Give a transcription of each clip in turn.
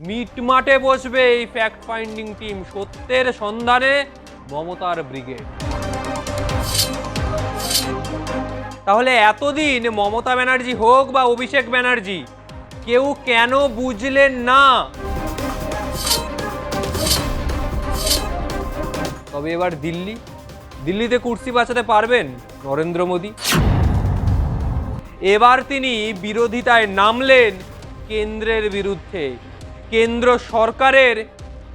মিটমাটে বসবে এই fact finding team, সত্যের সন্ধানে মমতার ব্রিগেড। তাহলে এতদিন মমতা ব্যানার্জি হোক বা অভিষেক ব্যানার্জি, কেউ কেন বুঝলেন না? তবে এবার দিল্লিতে কুর্সি বাঁচাতে পারবেন নরেন্দ্র মোদী। এবার তিনি বিরোধিতায় নামলেন কেন্দ্রের বিরুদ্ধে, কেন্দ্র সরকারের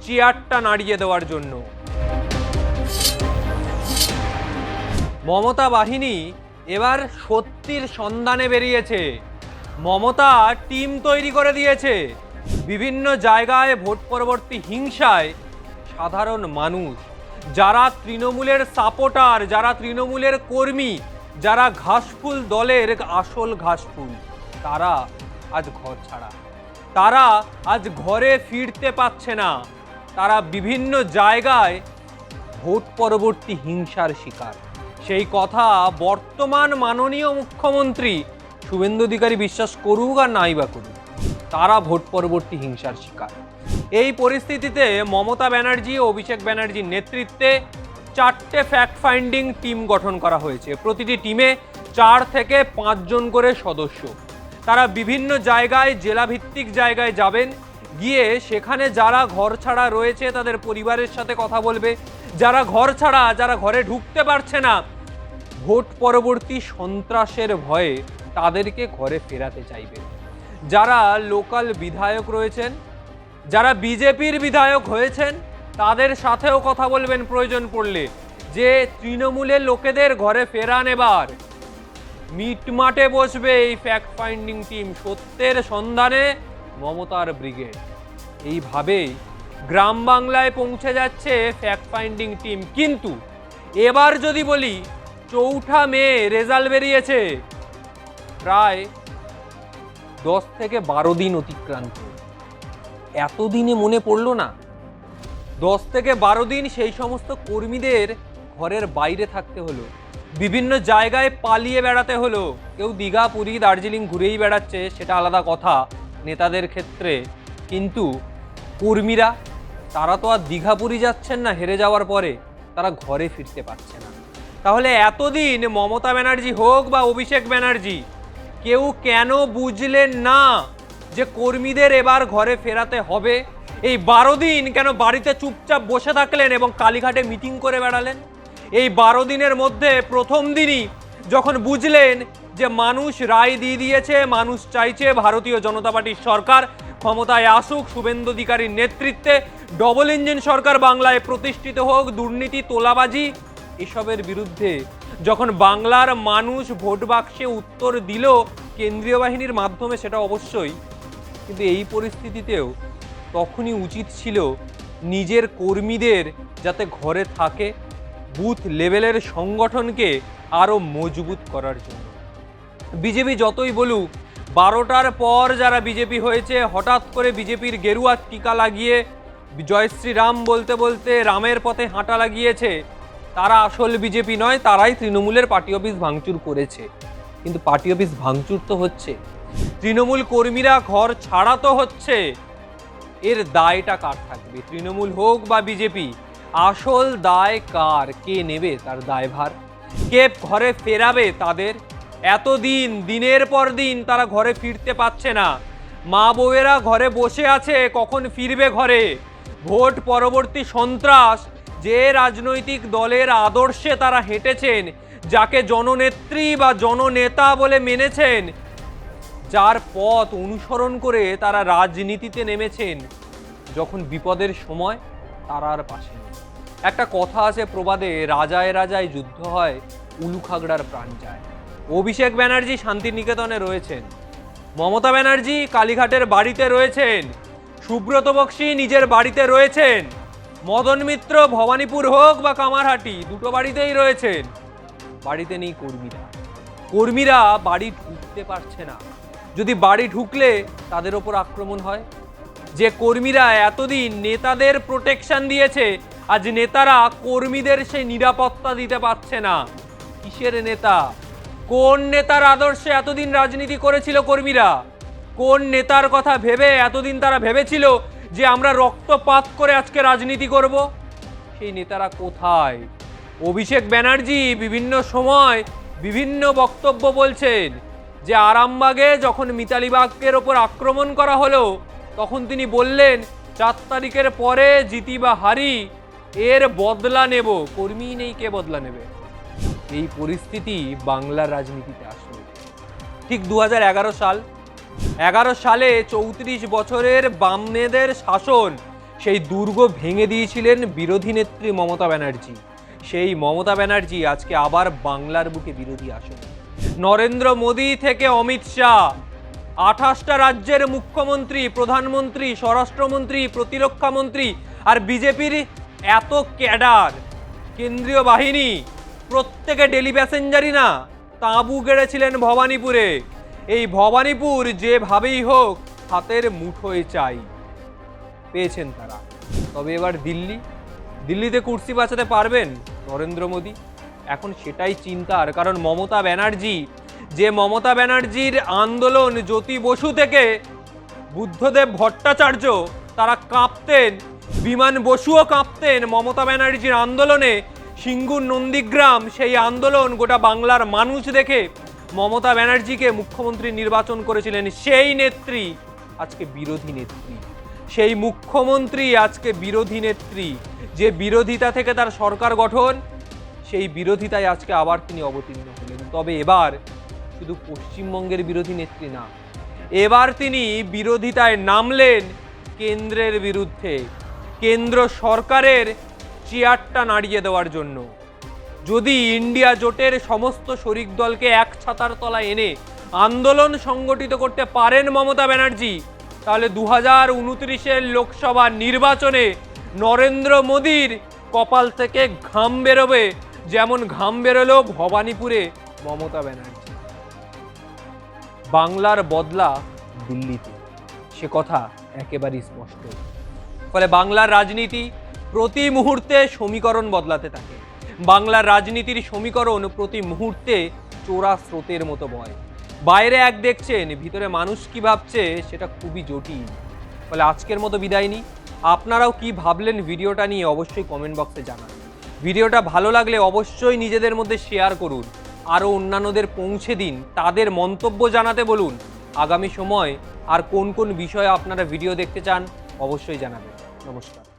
চেয়ারটা নাড়িয়ে দেওয়ার জন্য। মমতা বাহিনী এবার সত্যির সন্ধানে বেরিয়েছে। মমতা টিম তৈরি করে দিয়েছে। বিভিন্ন জায়গায় ভোট পরবর্তী হিংসায় সাধারণ মানুষ, যারা তৃণমূলের সাপোর্টার, যারা তৃণমূলের কর্মী, যারা ঘাসফুল দলের আসল ঘাসফুল, তারা আজ ঘর ছাড়া, তারা আজ ঘরে ফিরতে পারছে না। তারা বিভিন্ন জায়গায় ভোট পরবর্তী হিংসার শিকার। সেই কথা বর্তমান মাননীয় মুখ্যমন্ত্রী শুভেন্দু অধিকারী বিশ্বাস করুক আর নাই বা করুক, তারা ভোট পরবর্তী হিংসার শিকার। এই পরিস্থিতিতে মমতা ব্যানার্জি ও অভিষেক ব্যানার্জির নেতৃত্বে 4টে ফ্যাক্ট ফাইন্ডিং টিম গঠন করা হয়েছে। প্রতিটি টিমে 4 থেকে 5 জন করে সদস্য। তারা বিভিন্ন জায়গায়, জেলাভিত্তিক জায়গায় যাবেন, গিয়ে সেখানে যারা ঘর ছাড়া রয়েছে তাদের পরিবারের সাথে কথা বলবে, যারা ঘর ছাড়া, যারা ঘরে ঢুকতে পারছে না, ভোট পরবর্তী সন্ত্রাসের ভয়ে তাদেরকে ঘরে ফেরাতে চাইবে। যারা লোকাল বিধায়ক রয়েছেন, যারা বিজেপির বিধায়ক হয়েছেন, তাদের সাথেও কথা বলবেন প্রয়োজন পড়লে, যে তৃণমূলের লোকেদের ঘরে ফেরান। এবার মিটমাটে বসবে এই ফ্যাক্ট ফাইন্ডিং টিম, সত্যের সন্ধানে মমতার ব্রিগেড। এইভাবেই গ্রাম বাংলায় পৌঁছে যাচ্ছে ফ্যাক্ট ফাইন্ডিং টিম। কিন্তু এবার যদি বলি, 4 মে রেজাল্ট বেরিয়েছে, প্রায় 10 থেকে 12 দিন অতিক্রান্ত। এতদিনে মনে পড়লো না? 10 থেকে 12 দিন সেই সমস্ত কর্মীদের ঘরের বাইরে থাকতে হলো, বিভিন্ন জায়গায় পালিয়ে বেড়াতে হলো। কেউ দীঘা, পুরী, দার্জিলিং ঘুরেই বেড়াচ্ছে, সেটা আলাদা কথা নেতাদের ক্ষেত্রে। কিন্তু কর্মীরা, তারা তো আর দীঘা পুরী যাচ্ছেন না হেরে যাওয়ার পরে, তারা ঘরে ফিরতে পারছে না। তাহলে এতদিন মমতা ব্যানার্জি হোক বা অভিষেক ব্যানার্জি, কেউ কেন বুঝলেন না যে কর্মীদের এবার ঘরে ফেরাতে হবে? এই 12 দিন কেন বাড়িতে চুপচাপ বসে থাকলেন এবং কালীঘাটে মিটিং করে বেড়ালেন? এই 12 দিনের মধ্যে প্রথম দিনই যখন বুঝলেন যে মানুষ রায় দিয়ে দিয়েছে, মানুষ চাইছে ভারতীয় জনতা পার্টির সরকার ক্ষমতায় আসুক, শুভেন্দু অধিকারীর নেতৃত্বে ডবল ইঞ্জিন সরকার বাংলায় প্রতিষ্ঠিত হোক, দুর্নীতি, তোলাবাজি এসবের বিরুদ্ধে যখন বাংলার মানুষ ভোট বাক্সে উত্তর দিল কেন্দ্রীয় বাহিনীর মাধ্যমে, সেটা অবশ্যই, কিন্তু এই পরিস্থিতিতেও তখনই উচিত ছিল নিজের কর্মীদের যাতে ঘরে থাকে, বুথ লেভেলের সংগঠনকে আরও মজবুত করার জন্য। বিজেপি যতই বলুক, 12টার পর যারা বিজেপি হয়েছে, হঠাৎ করে বিজেপির গেরুয়ার টিকা লাগিয়ে জয় শ্রীরাম বলতে বলতে রামের পথে হাঁটা লাগিয়েছে, তারা আসল বিজেপি নয়, তারাই তৃণমূলের পার্টি অফিস ভাঙচুর করেছে। কিন্তু পার্টি অফিস ভাঙচুর তো হচ্ছে, তৃণমূল কর্মীরা ঘর ছাড়া তো হচ্ছে। এর দায়টা কার থাকবে? তৃণমূল হোক বা বিজেপি, আসল দায় কার? কে নেবে তার দায়ভার? কে ঘরে ফেরাবে তাদের? এতদিন, দিনের পর দিন তারা ঘরে ফিরতে পারছে না। মা বউয়েরা ঘরে বসে আছে, কখন ফিরবে ঘরে? ভোট পরবর্তী সন্ত্রাস, যে রাজনৈতিক দলের আদর্শে তারা হেঁটেছেন, যাকে জননেত্রী বা জননেতা বলে মেনেছেন, যার পথ অনুসরণ করে তারা রাজনীতিতে নেমেছেন, যখন বিপদের সময় তারা আর পাশে নেই। একটা কথা আছে প্রবাদে, রাজায় রাজায় যুদ্ধ হয়, উলুখাগড়ার প্রাণ যায়। অভিষেক ব্যানার্জি শান্তিনিকেতনে রয়েছেন, মমতা ব্যানার্জি কালীঘাটের বাড়িতে রয়েছেন, সুব্রত বক্সী নিজের বাড়িতে রয়েছেন, মদন মিত্র ভবানীপুর হোক বা কামারহাটি, দুটো বাড়িতেই রয়েছেন। বাড়িতে নেই কর্মীরা। কর্মীরা বাড়ি ঢুকতে পারছে না। যদি বাড়ি ঢুকলে তাদের ওপর আক্রমণ হয়। যে কর্মীরা এতদিন নেতাদের প্রোটেকশন দিয়েছে, আজ নেতারা কর্মীদের সেই নিরাপত্তা দিতে পারছে না। কিসের নেতা? কোন নেতার আদর্শে এতদিন রাজনীতি করেছিল কর্মীরা? কোন নেতার কথা ভেবে এতদিন তারা ভেবেছিল যে আমরা রক্তপাত করে আজকে রাজনীতি করব? সেই নেতারা কোথায়? অভিষেক ব্যানার্জি বিভিন্ন সময় বিভিন্ন বক্তব্য বলছেন যে আরামবাগে যখন মিতালি বাগের ওপর আক্রমণ করা হলো তখন তিনি বললেন 4 তারিখের পরে জিতি বা হারি এর বদলা নেব। কর্মী নেই, কে বদলা নেবে? এই পরিস্থিতি বাংলার রাজনীতিতে আসলো ঠিক 2011 সাল। 11 সালে 34 বছরের বামেদের শাসন, সেই দুর্গ ভেঙে দিয়েছিলেন বিরোধী নেত্রী মমতা ব্যানার্জি। সেই মমতা ব্যানার্জি আজকে আবার বাংলার বুকে বিরোধী আসন। নরেন্দ্র মোদী থেকে অমিত শাহ, 28টা রাজ্যের মুখ্যমন্ত্রী, প্রধানমন্ত্রী, স্বরাষ্ট্রমন্ত্রী, প্রতিরক্ষা মন্ত্রী আর বিজেপির এত ক্যাডার, কেন্দ্রীয় বাহিনী, প্রত্যেকে ডেলি প্যাসেঞ্জারই না, তাঁবু গেড়েছিলেন ভবানীপুরে। এই ভবানীপুর যেভাবেই হোক হাতের মুঠোয় চাই, পেয়েছেন তারা। তবে এবার দিল্লিতে কুর্সি বাঁচাতে পারবেন নরেন্দ্র মোদী? এখন সেটাই চিন্তার, কারণ মমতা ব্যানার্জির আন্দোলন জ্যোতি বসু থেকে বুদ্ধদেব ভট্টাচার্য তারা কাঁপতেন, বিমান বসুও কাঁপতেন মমতা ব্যানার্জির আন্দোলনে। সিঙ্গুর নন্দীগ্রাম সেই আন্দোলন গোটা বাংলার মানুষ দেখে মমতা ব্যানার্জিকে মুখ্যমন্ত্রী নির্বাচন করেছিলেন। সেই নেত্রী আজকে বিরোধী নেত্রী, সেই মুখ্যমন্ত্রী আজকে বিরোধী নেত্রী। যে বিরোধিতা থেকে তার সরকার গঠন, সেই বিরোধিতায় আজকে আবার তিনি অবতীর্ণ হলেন। তবে এবার শুধু পশ্চিমবঙ্গের বিরোধী নেত্রী না, এবার তিনি বিরোধিতায় নামলেন কেন্দ্রের বিরুদ্ধে, কেন্দ্র সরকারের চেয়ারটা নাড়িয়ে দেওয়ার জন্য। যদি ইন্ডিয়া জোটের সমস্ত শরিক দলকে এক ছাতার তলায় এনে আন্দোলন সংগঠিত করতে পারেন মমতা ব্যানার্জি, তাহলে 2029-এর লোকসভা নির্বাচনে নরেন্দ্র মোদীর কপাল থেকে ঘাম বেরোবে, যেমন ঘাম বেরোলো ভবানীপুরে মমতা ব্যানার্জি। বাংলার বদলা দিল্লিতে, সে কথা একেবারেই স্পষ্ট। ফলে বাংলার রাজনীতি প্রতি মুহূর্তে সমীকরণ বদলাতে থাকে। বাংলার রাজনীতির সমীকরণ প্রতি মুহূর্তে চোরা স্রোতের মতো বয়। বাইরে এক দেখছেন, ভিতরে মানুষ কি ভাবছে সেটা খুবই জটিল। ফলে আজকের মতো বিদায় নিই। আপনারাও কি ভাবলেন ভিডিওটা নিয়ে অবশ্যই কমেন্ট বক্সে জানান। ভিডিওটা ভালো লাগলে অবশ্যই নিজেদের মধ্যে শেয়ার করুন, আরও অন্যান্যদের পৌঁছে দিন, তাদের মন্তব্য জানাতে বলুন। আগামী সময় আর কোন কোন বিষয়ে আপনারা ভিডিও দেখতে চান অবশ্যই জানাবেন। নমস্কার।